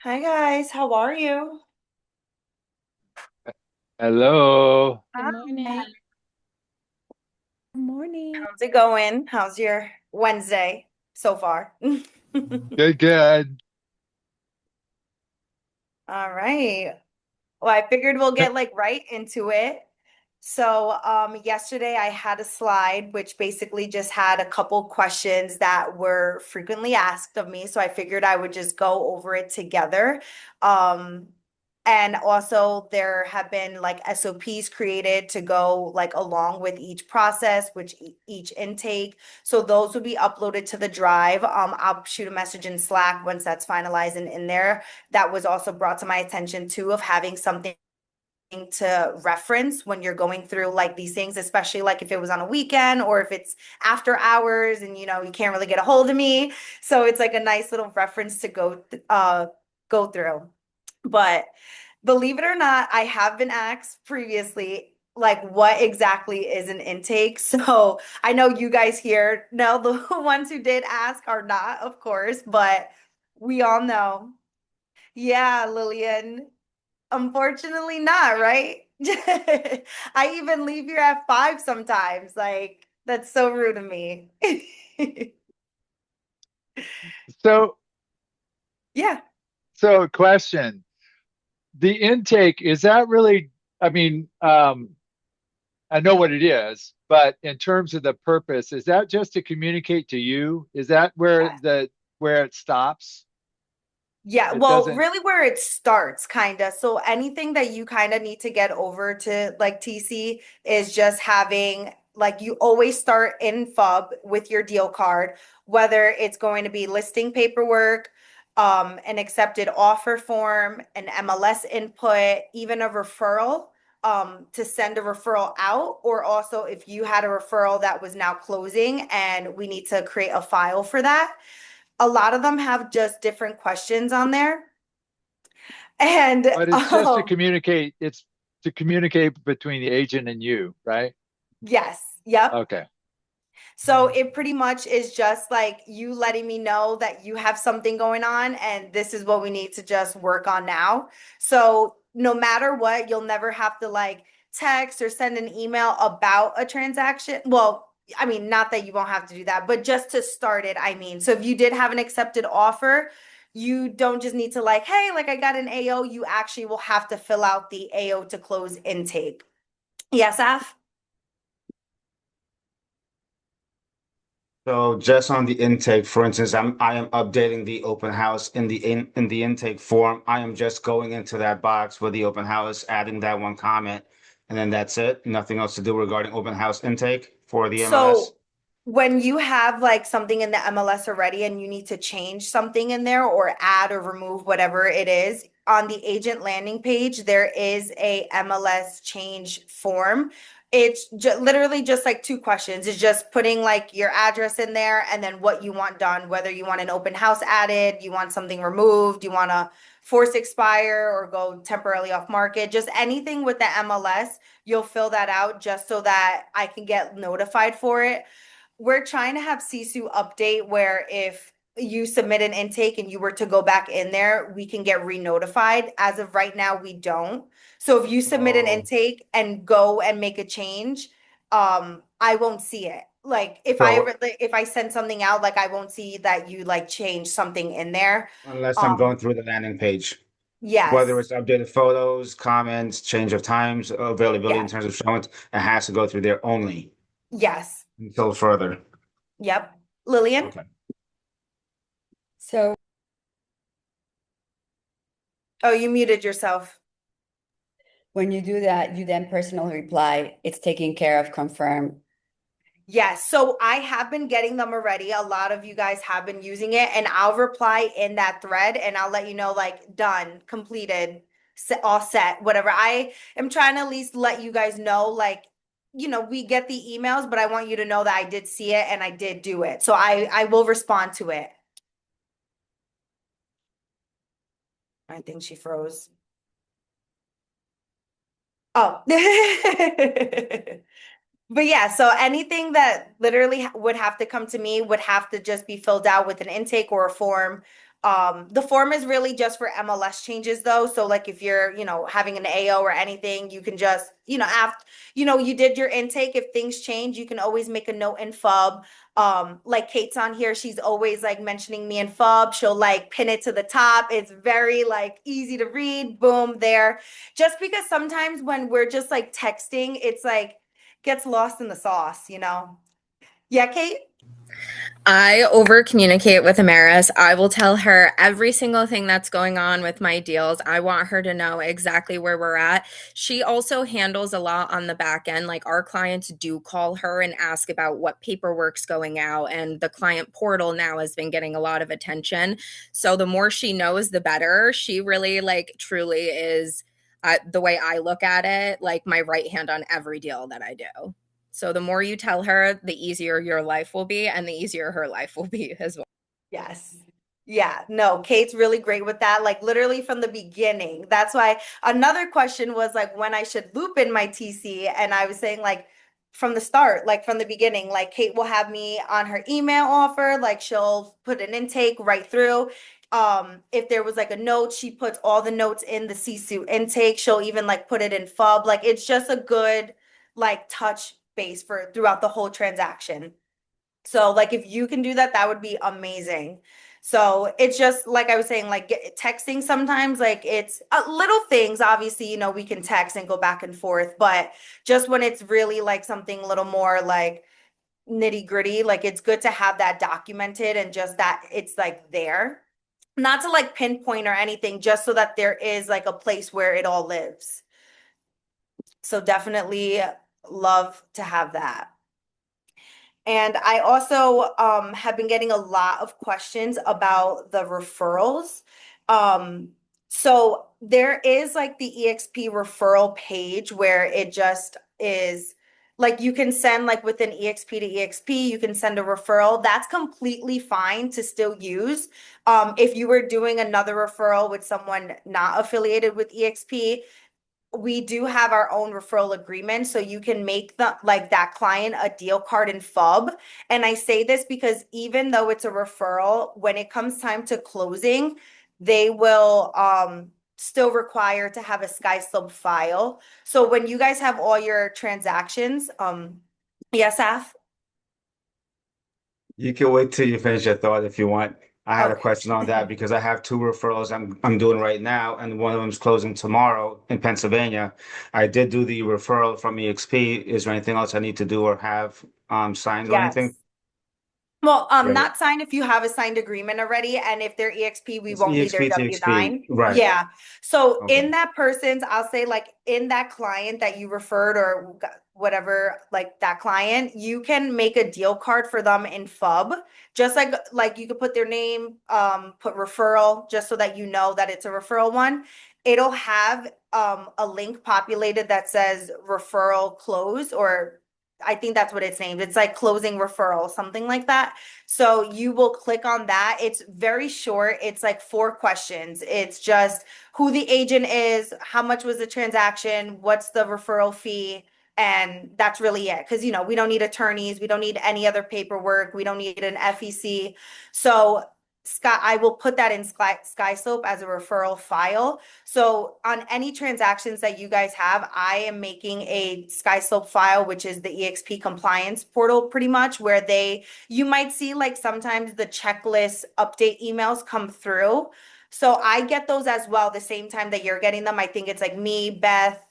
Hi guys, how are you? Hello. Good Hi. morning. Good morning. How's it going? How's your Wednesday so far? Good, good. All right. Well, I figured we'll get like right into it. So, yesterday I had a slide which basically just had a couple questions that were frequently asked of me. So I figured I would just go over it together. Um, and also there have been like SOPs created to go like along with each process, which each intake. So those will be uploaded to the drive. I'll shoot a message in Slack once that's finalized and in there. That was also brought to my attention too of having something to reference when you're going through like these things, especially like if it was on a weekend or if it's after hours and you can't really get a hold of me. So it's like a nice little reference to go through. But believe it or not, I have been asked previously like what exactly is an intake. So I know you guys here know the ones who did ask are not, of course, but we all know. Yeah, Lillian. Unfortunately not, right? I even leave here at 5 sometimes. Like, that's so rude of me. So, Yeah. so question. The intake, is that really, I mean, I know what it is, but in terms of the purpose, is that just to communicate to you? Is that where it stops? Yeah, It well, doesn't. really where it starts, kind of. So anything that you kind of need to get over to like TC is just having like you always start in FUB with your deal card, whether it's going to be listing paperwork, an accepted offer form, an MLS input, even a referral, to send a referral out, or also if you had a referral that was now closing and we need to create a file for that. A lot of them have just different questions on there. And But it's just to communicate. It's to communicate between the agent and you, right? yes, yep. Okay. So it pretty much is just like you letting me know that you have something going on and this is what we need to just work on now. So no matter what, you'll never have to like text or send an email about a transaction. Well, I mean, not that you won't have to do that, but just to start it, I mean. So if you did have an accepted offer, you don't just need to like, hey, like I got an AO, you actually will have to fill out the AO to close intake. Yes, Af? So just on the intake, for instance, I am updating the open house in the intake form. I am just going into that box for the open house, adding that one comment, and then that's it. Nothing else to do regarding open house intake for the MLS. So when you have like something in the MLS already and you need to change something in there or add or remove whatever it is, on the agent landing page, there is a MLS change form. It's literally just like two questions. It's just putting like your address in there and then what you want done, whether you want an open house added, you want something removed, you want to force expire or go temporarily off market, just anything with the MLS, you'll fill that out just so that I can get notified for it. We're trying to have Sisu update where if you submit an intake and you were to go back in there, we can get re-notified. As of right now, we don't. So if you submit an Oh, intake and go and make a change, I won't see it. Like if I so ever if I send something out, like I won't see that you like change something in there. unless I'm Um, going through the landing page, whether yes, it's updated photos, comments, change of times, availability in yes, terms of showing, it has to go through there only yes, until further. yep. Lillian? Okay. So Oh, you muted yourself. when you do that, you then personally reply, it's taken care of, confirm. Yes, so I have been getting them already. A lot of you guys have been using it, and I'll reply in that thread and I'll let you know, like, done, completed, all set, whatever. I am trying to at least let you guys know, like, we get the emails, but I want you to know that I did see it and I did do it. So I will respond to it. I think she froze. Oh. But yeah, so anything that literally would have to come to me would have to just be filled out with an intake or a form. The form is really just for MLS changes though. So like if you're, having an AO or anything, you can just, after, you did your intake. If things change, you can always make a note in FUB. Like Kate's on here, she's always like mentioning me in FUB. She'll like pin it to the top. It's very like easy to read. Boom, there. Just because sometimes when we're just like texting, it's like gets lost in the sauce. Yeah, Kate? I over communicate with Amaris. I will tell her every single thing that's going on with my deals. I want her to know exactly where we're at. She also handles a lot on the back end. Like our clients do call her and ask about what paperwork's going out, and the client portal now has been getting a lot of attention. So the more she knows, the better. She really, like, truly is, the way I look at it, like my right hand on every deal that I do. So the more you tell her, the easier your life will be, and the easier her life will be as well. Yes. Yeah, no, Kate's really great with that, like literally from the beginning. That's why another question was like when I should loop in my TC. And I was saying, like, from the start, like from the beginning, like Kate will have me on her email offer, like she'll put an intake right through. If there was like a note, she puts all the notes in the Sisu intake. She'll even like put it in FUB. Like it's just a good like touch base for throughout the whole transaction. So like if you can do that, that would be amazing. So it's just like I was saying, like texting sometimes, like it's little things. Obviously, we can text and go back and forth, but just when it's really like something a little more like nitty gritty, like it's good to have that documented and just that it's like there. Not to like pinpoint or anything, just so that there is like a place where it all lives. So definitely love to have that. And I also have been getting a lot of questions about the referrals. So there is like the EXP referral page where it just is like you can send like with an EXP to EXP, you can send a referral. That's completely fine to still use. If you were doing another referral with someone not affiliated with EXP, we do have our own referral agreement, so you can make the like that client a deal card in FUB. And I say this because even though it's a referral, when it comes time to closing, they will still require to have a SkySlope file. So when you guys have all your transactions, yes, Af? You can wait till you finish your thought if you want. I had a question on that Okay. because I have two referrals I'm doing right now, and one of them's closing tomorrow in Pennsylvania. I did do the referral from EXP. Is there anything else I need to do or have signed or anything? Yes. Well, Great. not signed if you have a signed agreement already, and if they're EXP, we It's won't need their EXP to EXP. W-9. Right. Yeah. So Okay. in that person's, I'll say like in that client that you referred or whatever, like that client, you can make a deal card for them in FUB. Just like you could put their name, put referral, just so that you know that it's a referral one. It'll have a link populated that says referral close, or I think that's what it's named. It's like closing referral, something like that. So you will click on that. It's very short. It's like 4 questions. It's just who the agent is, how much was the transaction, what's the referral fee, and that's really it. Because, we don't need attorneys, we don't need any other paperwork, we don't need an FEC. So I will put that in SkySlope as a referral file. So on any transactions that you guys have, I am making a SkySlope file, which is the EXP compliance portal pretty much, where you might see like sometimes the checklist update emails come through. So I get those as well the same time that you're getting them. I think it's like me, Beth,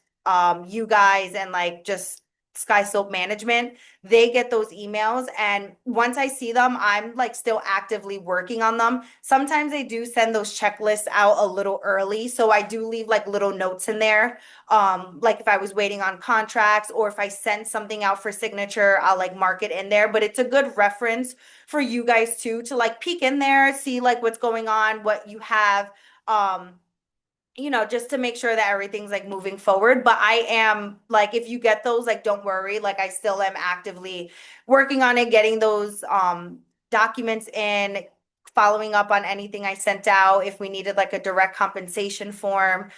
you guys, and like just SkySlope management. They get those emails, and once I see them, I'm like still actively working on them. Sometimes they do send those checklists out a little early, so I do leave like little notes in there. Like if I was waiting on contracts, or if I send something out for signature, I'll like mark it in there. But it's a good reference for you guys too, to like peek in there, see like what's going on, what you have. Um, just to make sure that everything's like moving forward. But I am like, if you get those, like, don't worry. Like, I still am actively working on it, getting those documents in, following up on anything I sent out. If we needed like a direct compensation form,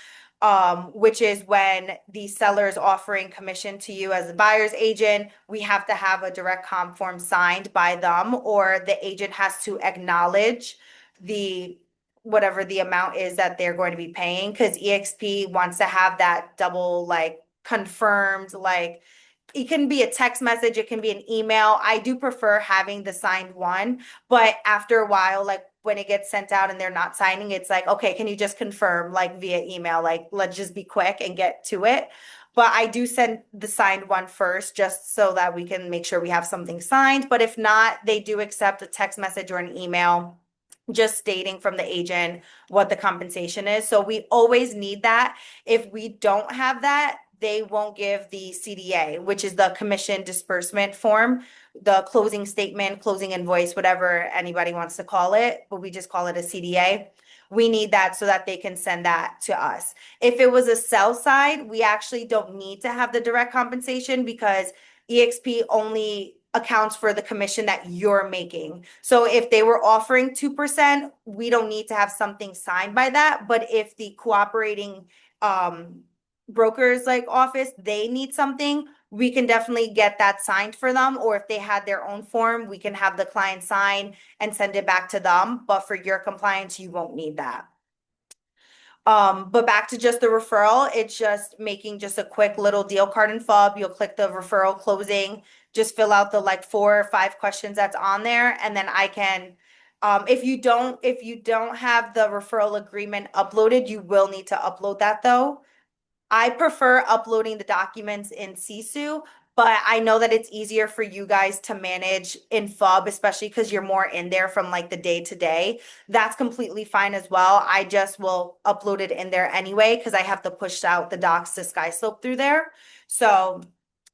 which is when the seller is offering commission to you as a buyer's agent, we have to have a direct comp form signed by them, or the agent has to acknowledge the whatever the amount is that they're going to be paying, because EXP wants to have that double like confirmed, like it can be a text message, it can be an email. I do prefer having the signed one, but after a while, like when it gets sent out and they're not signing, it's like, okay, can you just confirm like via email? Like, let's just be quick and get to it. But I do send the signed one first just so that we can make sure we have something signed. But if not, they do accept a text message or an email just stating from the agent what the compensation is. So we always need that. If we don't have that, they won't give the CDA, which is the commission disbursement form, the closing statement, closing invoice, whatever anybody wants to call it, but we just call it a CDA. We need that so that they can send that to us. If it was a sell side, we actually don't need to have the direct compensation because EXP only accounts for the commission that you're making. So if they were offering 2%, we don't need to have something signed by that. But if the cooperating brokers like office, they need something, we can definitely get that signed for them. Or if they had their own form, we can have the client sign and send it back to them. But for your compliance, you won't need that. But back to just the referral, it's just making just a quick little deal card and fob. You'll click the referral closing, just fill out the like 4 or 5 questions that's on there. And then I can, if you don't have the referral agreement uploaded, you will need to upload that though. I prefer uploading the documents in Sisu, but I know that it's easier for you guys to manage in FUB, especially because you're more in there from like the day to day. That's completely fine as well. I just will upload it in there anyway because I have to push out the docs to SkySlope through there. So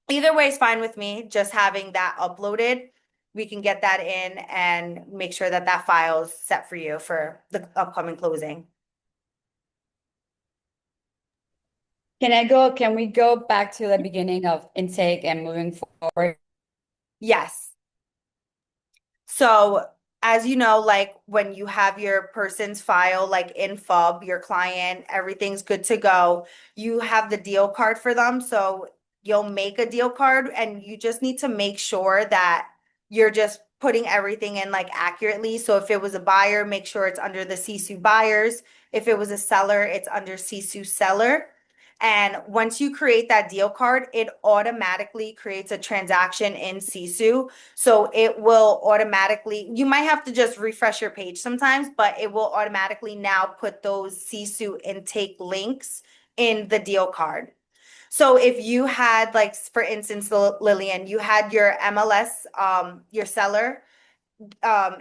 either way is fine with me. Just having that uploaded, we can get that in and make sure that that file is set for you for the upcoming closing. Can we go back to the beginning of intake and moving forward? Yes. So as you know, like when you have your person's file, like in FUB, your client, everything's good to go. You have the deal card for them. So you'll make a deal card and you just need to make sure that you're just putting everything in like accurately. So if it was a buyer, make sure it's under the Sisu buyers. If it was a seller, it's under Sisu seller. And once you create that deal card, it automatically creates a transaction in Sisu. So it will automatically, you might have to just refresh your page sometimes, but it will automatically now put those Sisu intake links in the deal card. So if you had, like, for instance, Lillian, you had your MLS, your seller,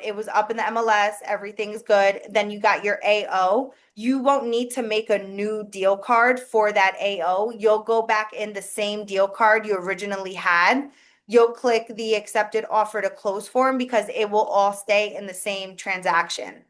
it was up in the MLS, everything's good. Then you got your AO. You won't need to make a new deal card for that AO. You'll go back in the same deal card you originally had. You'll click the accepted offer to close form because it will all stay in the same transaction.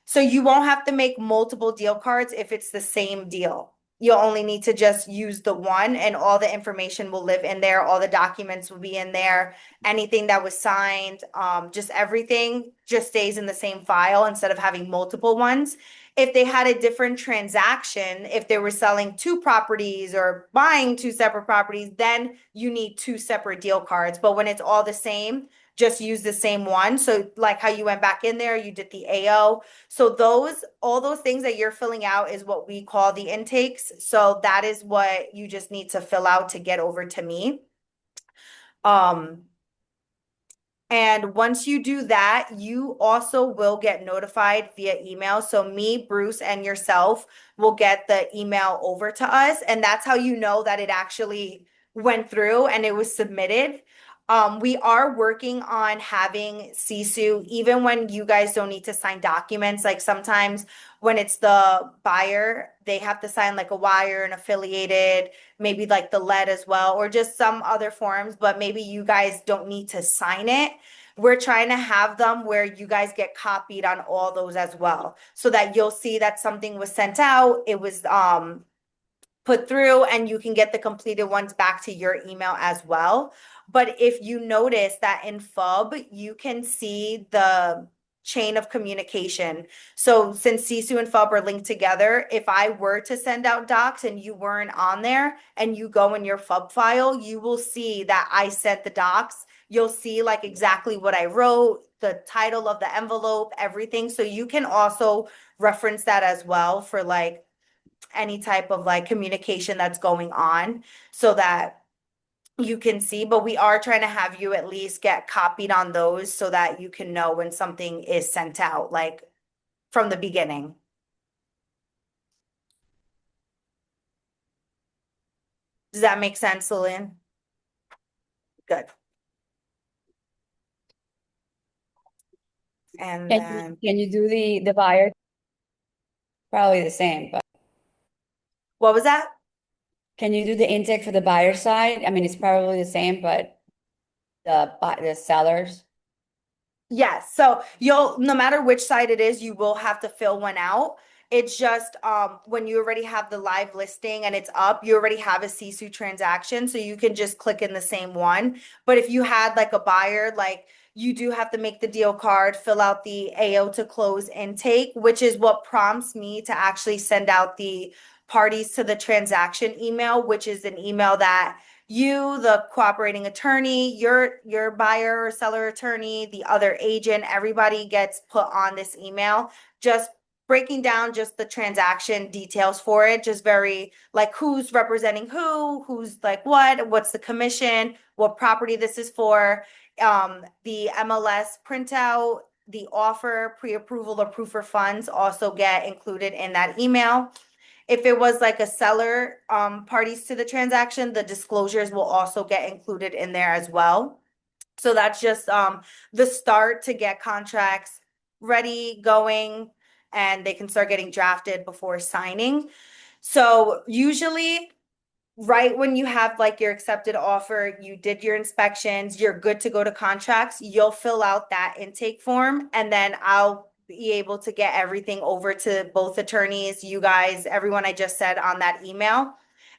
So you won't have to make multiple deal cards if it's the same deal. You'll only need to just use the one and all the information will live in there. All the documents will be in there. Anything that was signed, just everything just stays in the same file instead of having multiple ones. If they had a different transaction, if they were selling 2 properties or buying 2 separate properties, then you need 2 separate deal cards. But when it's all the same, just use the same one. So like how you went back in there, you did the AO. So all those things that you're filling out is what we call the intakes. So that is what you just need to fill out to get over to me. And once you do that, you also will get notified via email. So me, Bruce, and yourself will get the email over to us. And that's how you know that it actually went through and it was submitted. We are working on having Sisu, even when you guys don't need to sign documents. Like sometimes when it's the buyer, they have to sign like a wire and affiliated, maybe like the lead as well, or just some other forms, but maybe you guys don't need to sign it. We're trying to have them where you guys get copied on all those as well, so that you'll see that something was sent out, it was put through, and you can get the completed ones back to your email as well. But if you notice that in FUB, you can see the chain of communication. So since Sisu and FUB are linked together, if I were to send out docs and you weren't on there and you go in your FUB file, you will see that I sent the docs you'll see like exactly what I wrote, the title of the envelope, everything. So you can also reference that as well for like any type of like communication that's going on so that you can see. But we are trying to have you at least get copied on those so that you can know when something is sent out, like from the beginning. Does that make sense, Lillian? Good. And then Can you do the buyer? Probably the same, but what was that? can you do the intake for the buyer side? I mean, it's probably the same, but the sellers. Yes. So you'll, no matter which side it is, you will have to fill one out. It's just when you already have the live listing and it's up, you already have a Sisu transaction, so you can just click in the same one. But if you had like a buyer, like you do have to make the deal card, fill out the AO to close intake, which is what prompts me to actually send out the parties to the transaction email, which is an email that you, the cooperating attorney, your buyer or seller attorney, the other agent, everybody gets put on this email, just breaking down just the transaction details for it, just very like who's representing who's like what's the commission, what property this is for, the MLS printout, the offer, pre-approval or proof of funds also get included in that email. If it was like a seller, parties to the transaction, the disclosures will also get included in there as well. So that's just the start to get contracts ready, going, and they can start getting drafted before signing. So usually right when you have like your accepted offer, you did your inspections, you're good to go to contracts, you'll fill out that intake form, and then I'll be able to get everything over to both attorneys, you guys, everyone I just said on that email.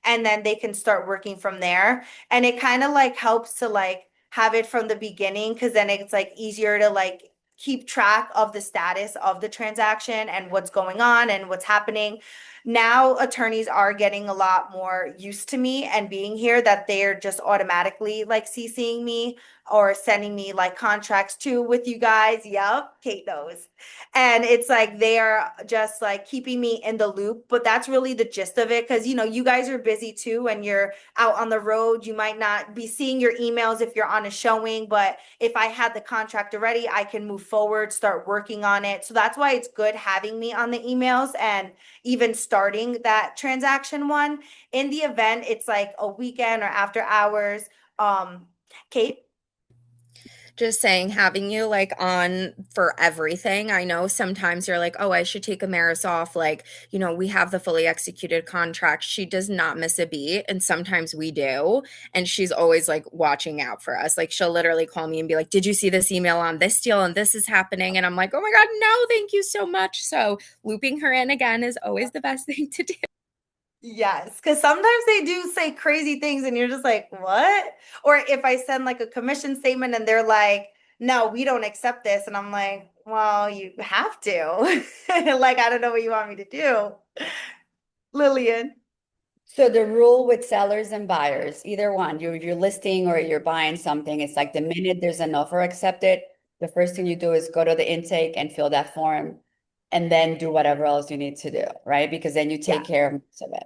And then they can start working from there. And it kind of like helps to like have it from the beginning, because then it's like easier to like keep track of the status of the transaction and what's going on and what's happening. Now attorneys are getting a lot more used to me and being here, that they're just automatically like CCing me or sending me like contracts too with you guys. Yep, Kate knows. And it's like they are just like keeping me in the loop. But that's really the gist of it, because you guys are busy too and you're out on the road. You might not be seeing your emails if you're on a showing, but if I had the contract already, I can move forward, start working on it. So that's why it's good having me on the emails and even starting that transaction one. In the event it's like a weekend or after hours. Kate? Just saying, having you like on for everything. I know sometimes you're like, oh, I should take Amaris off. Like, we have the fully executed contract. She does not miss a beat. And sometimes we do. And she's always like watching out for us. Like, she'll literally call me and be like, did you see this email on this deal? And this is happening. And I'm like, oh my God, no, thank you so much. So looping her in again is always the best thing to do. Yes, because sometimes they do say crazy things and you're just like, what? Or if I send like a commission statement and they're like, no, we don't accept this. And I'm like, well, you have to. Like, I don't know what you want me to do. Lillian. So the rule with sellers and buyers, either one, you're listing or you're buying something, it's like the minute there's an offer accepted, the first thing you do is go to the intake and fill that form and then do whatever else you need to do, right? Because then you take care of most of it.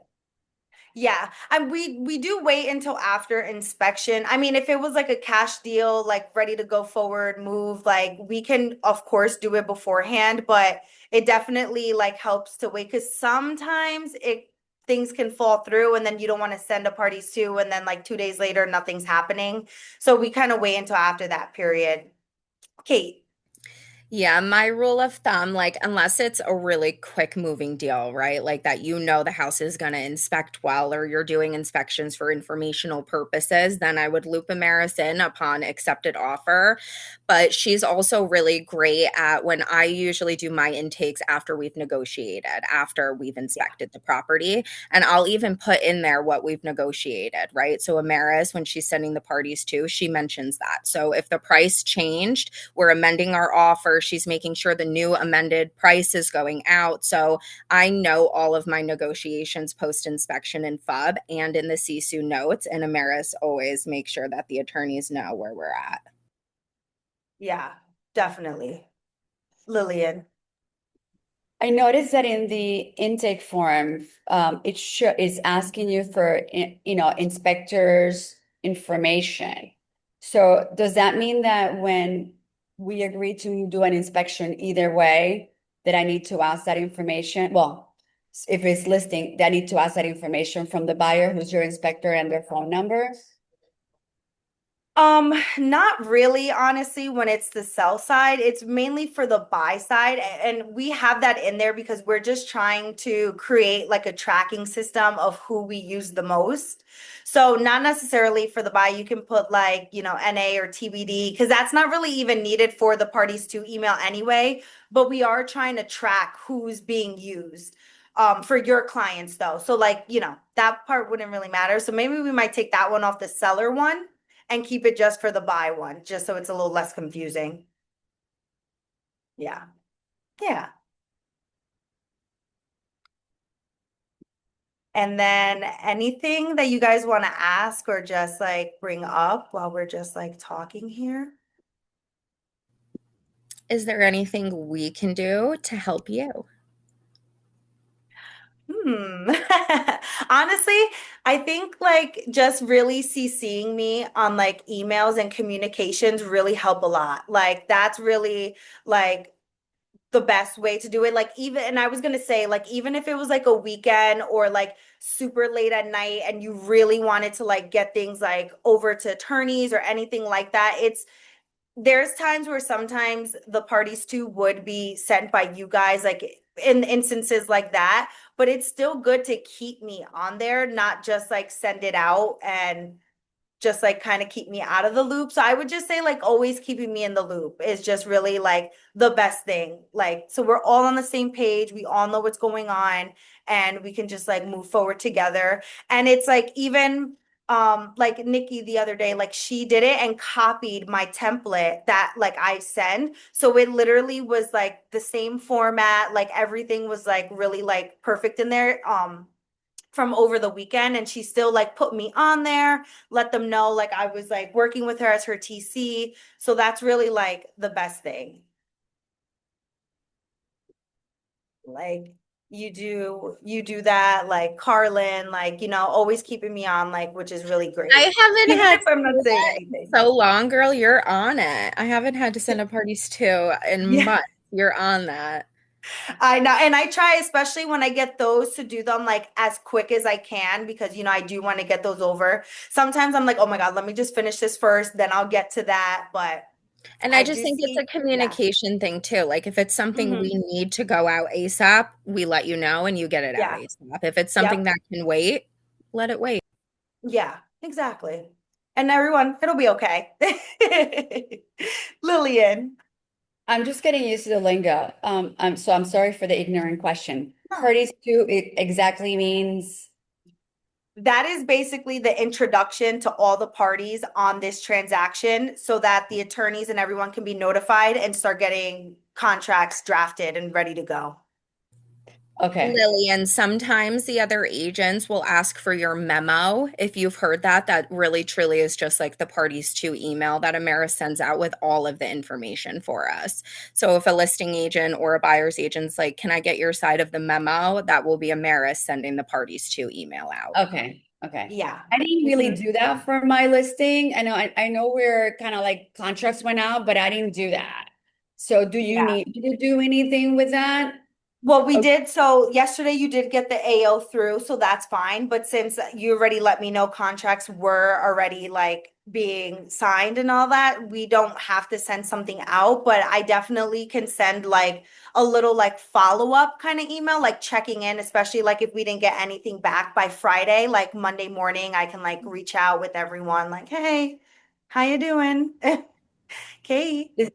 Yeah, and we do wait until after inspection. I mean, if it was like a cash deal, like ready to go forward, move, like we can of course do it beforehand, but it definitely like helps to wait, because sometimes it things can fall through and then you don't want to send a parties to, and then like 2 days later nothing's happening. So we kind of wait until after that period. Kate. Yeah, my rule of thumb, like, unless it's a really quick moving deal, right? Like that, the house is going to inspect well, or you're doing inspections for informational purposes, then I would loop Amaris in upon accepted offer. But she's also really great at when I usually do my intakes after we've negotiated, after we've inspected the property. And I'll even put in there what we've negotiated, right? So Amaris, when she's sending the parties to, she mentions that. So if the price changed, we're amending our offer. she's making sure the new amended price is going out. So I know all of my negotiations post inspection in FUB and in the Sisu notes, and Amaris always makes sure that the attorneys know where we're at. Yeah, definitely. Lillian. I noticed that in the intake form, it's asking you for, inspectors' information. So does that mean that when we agree to do an inspection either way, that I need to ask that information? Well, if it's listing, that I need to ask that information from the buyer, who's your inspector, and their phone number? Not really, honestly, when it's the sell side. It's mainly for the buy side. And we have that in there because we're just trying to create like a tracking system of who we use the most. So not necessarily for the buy, you can put like, NA or TBD, because that's not really even needed for the parties to email anyway. But we are trying to track who's being used. For your clients though. So like, that part wouldn't really matter. So maybe we might take that one off the seller one and keep it just for the buy one, just so it's a little less confusing. Yeah. Yeah. And then anything that you guys want to ask or just like bring up while we're just like talking here? Is there anything we can do to help you? Honestly, I think like just really CCing me on like emails and communications really help a lot. Like that's really like the best way to do it. Like even, and I was gonna say, like even if it was like a weekend or like super late at night and you really wanted to like get things like over to attorneys or anything like that, there's times where sometimes the parties too would be sent by you guys, like in instances like that, but it's still good to keep me on there, not just like send it out and just like kind of keep me out of the loop. So I would just say like always keeping me in the loop is just really like the best thing. Like so we're all on the same page, we all know what's going on and we can just like move forward together. And it's like even like Nikki the other day, like she did it and copied my template that like I send. So it literally was like the same format, like everything was like really like perfect in there. From over the weekend, and she still like put me on there, let them know like I was like working with her as her TC. So that's really like the best thing. Like you do that, like Carlin, like always keeping me on, like, which is really I great. haven't Even had if to I'm not do saying that in anything. so long, girl. You're on it. I haven't had to send a parties to in Yeah. months. You're on that. I know, and I try, especially when I get those, to do them like as quick as I can because I do want to get those over. Sometimes I'm like, oh my God, let me just finish this first, then I'll get to that. But And I I just do think it's a see, yeah. communication thing too. Like if it's something we Hmm. need to go out ASAP, we let you know and you get it out Yeah. ASAP. If it's something Yep. that can wait, let it wait. Yeah, exactly. And everyone, it'll be okay. Lillian. I'm just getting used to the lingo. I'm sorry for the ignorant question. No. Parties to it exactly means. That is basically the introduction to all the parties on this transaction so that the attorneys and everyone can be notified and start getting contracts drafted and ready to go. Okay. Lillian, sometimes the other agents will ask for your memo. If you've heard that, that really truly is just like the parties to email that Amara sends out with all of the information for us. So if a listing agent or a buyer's agent's like, can I get your side of the memo? That will be Amara sending the parties to email out. Okay. Okay. Yeah. I didn't really Mhm. do that for my listing. I know we're kind of like contracts went out, but I didn't do that. So do you Yeah. need to do anything with that? Well, we Okay. did. So yesterday you did get the AO through, so that's fine. But since you already let me know contracts were already like being signed and all that, we don't have to send something out. But I definitely can send like a little like follow-up kind of email, like checking in, especially like if we didn't get anything back by Friday, like Monday morning, I can like reach out with everyone, like, hey, how you doing? Kate. Is-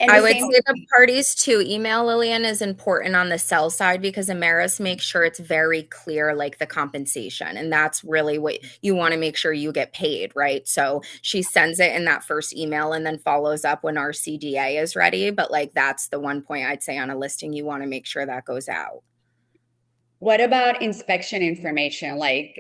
And I the would same, say the parties to email Lillian is important on the sell side because Amaris makes sure it's very clear, like the compensation. And that's really what you want to make sure you get paid, right? So she sends it in that first email and then follows up when our CDA is ready. But like that's the one point I'd say on a listing, you want to make sure that goes out. what about inspection information? Like,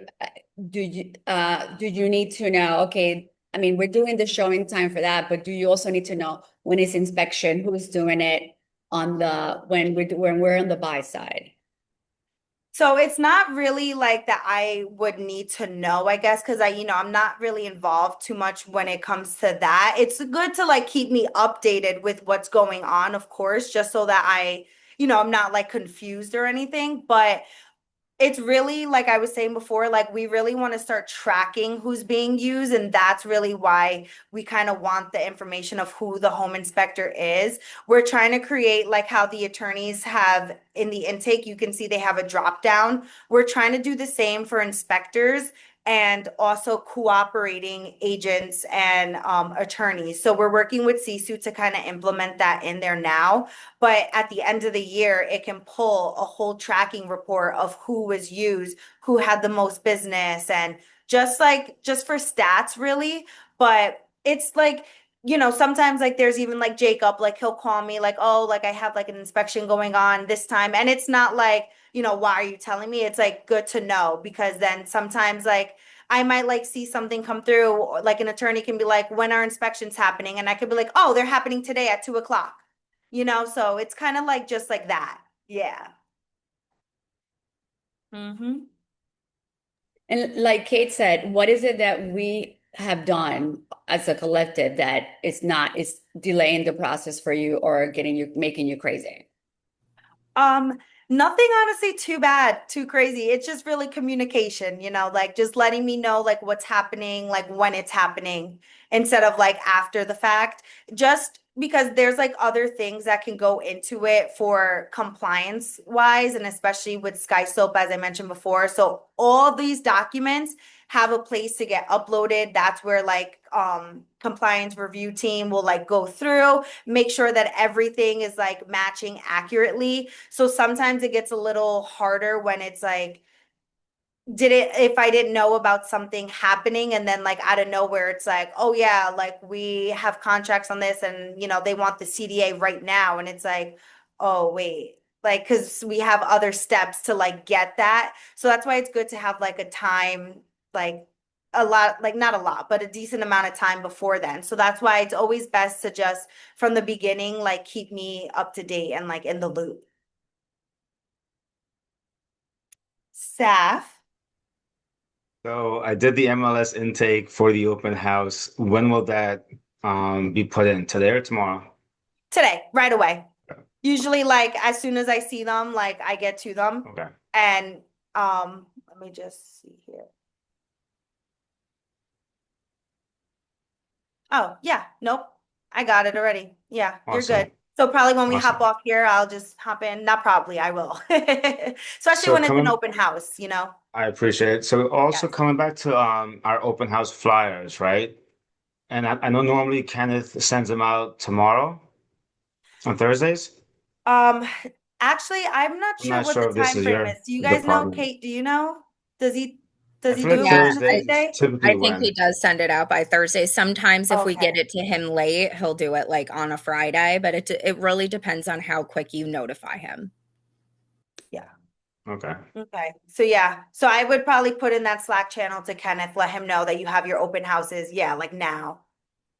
do you need to know, okay, I mean, we're doing the showing time for that, but do you also need to know when it's inspection, who's doing it on the, when we're on the buy side? So it's not really like that I would need to know, I guess, because I'm not really involved too much when it comes to that. It's good to like keep me updated with what's going on, of course, just so that I'm not like confused or anything. But it's really like I was saying before, like we really want to start tracking who's being used, and that's really why we kind of want the information of who the home inspector is. We're trying to create like how the attorneys have in the intake, you can see they have a drop down. We're trying to do the same for inspectors and also cooperating agents and attorneys. So we're working with Sisu to kind of implement that in there now. But at the end of the year, it can pull a whole tracking report of who was used, who had the most business, and just for stats, really. But it's like, sometimes like there's even like Jacob, like he'll call me like, oh, like I have like an inspection going on this time. And it's not like, why are you telling me? It's like good to know because then sometimes like I might like see something come through, or like an attorney can be like, when are inspections happening? And I could be like, oh, they're happening today at 2 o'clock. So it's kind of like just like that. Yeah. Mm-hmm. And like Kate said, what is it that we have done as a collective that is delaying the process for you or making you crazy? Um, Nothing honestly too bad, too crazy. It's just really communication, like just letting me know like what's happening, like when it's happening instead of like after the fact. Just because there's like other things that can go into it for compliance wise, and especially with SkySlope, as I mentioned before. So all these documents have a place to get uploaded. That's where like compliance review team will like go through, make sure that everything is like matching accurately. So sometimes it gets a little harder when it's like, if I didn't know about something happening and then like out of nowhere it's like, oh yeah, like we have contracts on this and they want the CDA right now, and it's like, oh wait, like because we have other steps to like get that. So that's why it's good to have like a time, like a lot, like not a lot but a decent amount of time before then. So that's why it's always best to just from the beginning like keep me up to date and like in the loop. Saf. So I did the MLS intake for the open house. When will that be put in? Today or tomorrow? Today, right away. Usually like as soon as I see them, like I get to them. Okay. And let me just see here. Oh, yeah, nope. I got it already. Yeah, you're Awesome. good. So probably when we hop Awesome. off here, I'll just hop in. Not probably, I will. Especially So when it's an coming, open house. I appreciate it. So also Yes. coming back to our open house flyers, right? And I know normally Kenneth sends them out tomorrow on Thursdays. Um, Actually, I'm not I'm sure not what sure the if this time is frame your is. Do you guys know? department. Kate, do you know? Does he does I he feel do like it within Yeah, the Thursday same is day? typically I think he when. does send it out by Thursday. Sometimes if we get Okay. it to him late, he'll do it like on a Friday, but it really depends on how quick you notify him. Yeah. Okay. Okay. So yeah. So I would probably put in that Slack channel to Kenneth, let him know that you have your open houses. Yeah, like now.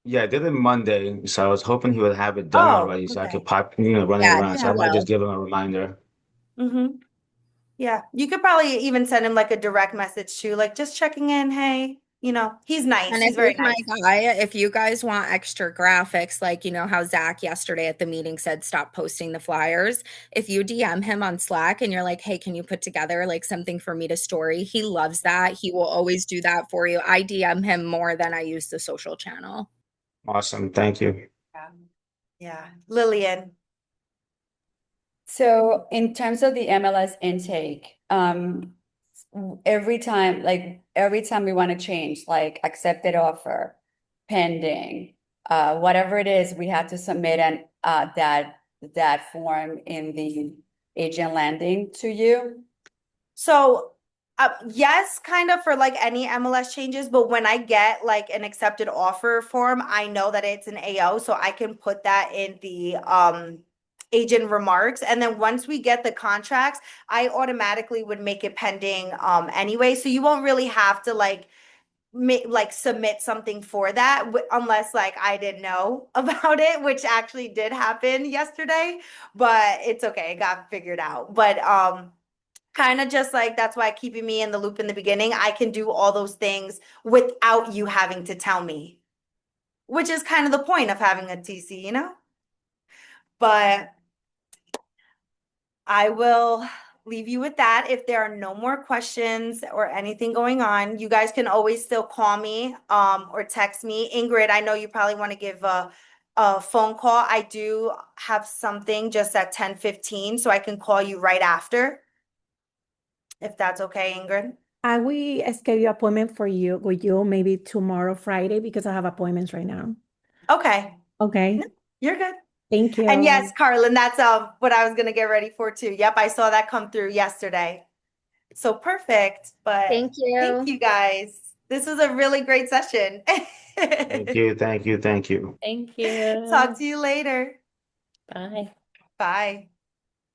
Yeah, I did it Monday, so I was hoping he would have it done Oh, already so I could okay. pop, run it Yeah, around. So he I Yeah. might just will. give him a reminder. Mm-hmm. Yeah. You could probably even send him like a direct message too, like just checking in. Hey, he's nice. And He's if very he's my nice. guy, if you guys want extra graphics, like how Zach yesterday at the meeting said stop posting the flyers. If you DM him on Slack and you're like, hey, can you put together like something for me to story? He loves that. He will always do that for you. I DM him more than I use the social channel. Awesome. Thank you. Yeah. Yeah. Lillian. So in terms of the MLS intake, every time we want to change, like accepted offer, pending, whatever it is, we had to submit that form in the agent landing to you. So, yes, kind of for like any MLS changes, but when I get like an accepted offer form, I know that it's an AO, so I can put that in the agent remarks. And then once we get the contracts, I automatically would make it pending anyway. So you won't really have to like submit something for that unless like I didn't know about it, which actually did happen yesterday, but it's okay, it got figured out. But kind of just like that's why keeping me in the loop in the beginning, I can do all those things without you having to tell me, which is kind of the point of having a TC, you know? But I will leave you with that. If there are no more questions or anything going on, you guys can always still call me or text me. Ingrid, I know you probably want to give a phone call. I do have something just at 10:15, so I can call you right after, if that's okay, Ingrid. I will schedule appointment for you with you maybe tomorrow, Friday, because I have appointments right now. Okay. Okay. No, you're good. Thank And you. yes, Carlin, that's what I was gonna get ready for too. Yep, I saw that come through yesterday. So perfect. But Thank thank you. you guys. This was a really great session. Thank you, thank you, thank you. Thank you. Talk to you later. Bye. Bye.